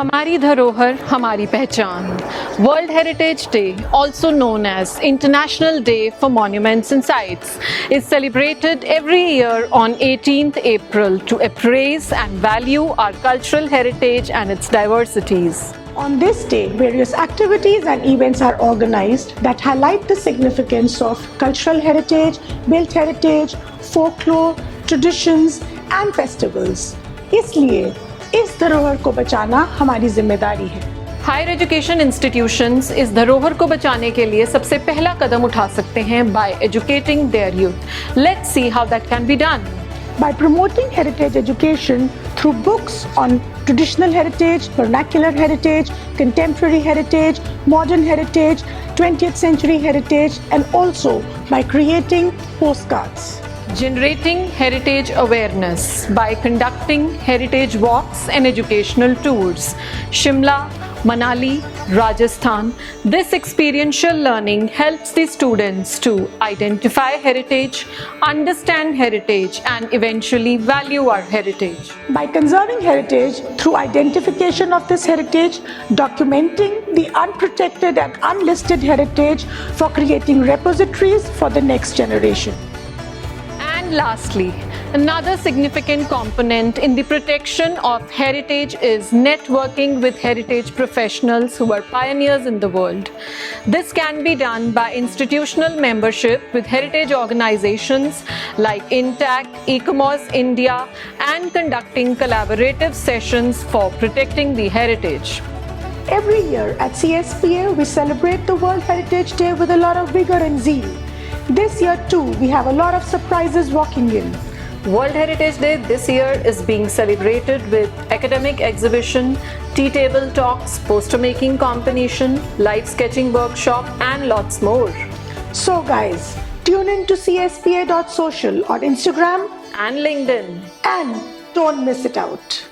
हमारी धरोहर हमारी पहचान. World Heritage Day, also known as International Day for Monuments and Sites, is celebrated every year on 18th April to appraise and value our cultural heritage and its diversities. On this day, various activities and events are organized that highlight the significance of cultural heritage, built heritage, folklore, traditions and festivals. इसलिए इस धरोहर को बचाना हमारी जिम्मेदारी है. Higher education institutions इस धरोहर को बचाने के लिए सबसे पहला कदम उठा सकते हैं by educating their youth. Let's see how that can be done. By promoting heritage education through books on traditional heritage, vernacular heritage, contemporary heritage, modern heritage, 20th century heritage, and also by creating postcards. Generating heritage awareness by conducting heritage walks and educational tours. Shimla, Manali, Rajasthan. This experiential learning helps the students to identify heritage, understand heritage, and eventually value our heritage. By conserving heritage through identification of this heritage, documenting the unprotected and unlisted heritage for creating repositories for the next generation. And lastly, another significant component in the protection of heritage is networking with heritage professionals who are pioneers in the world. This can be done by institutional membership with heritage organizations like INTAC, ECOMOS India, and conducting collaborative sessions for protecting the heritage. Every year at CSPA, we celebrate the World Heritage Day with a lot of vigor and zeal. This year too, we have a lot of surprises walking in. World Heritage Day this year is being celebrated with academic exhibition, tea table talks, poster making competition, live sketching workshop and lots more. So guys, tune in to cspa.social on Instagram And LinkedIn. and don't miss it out.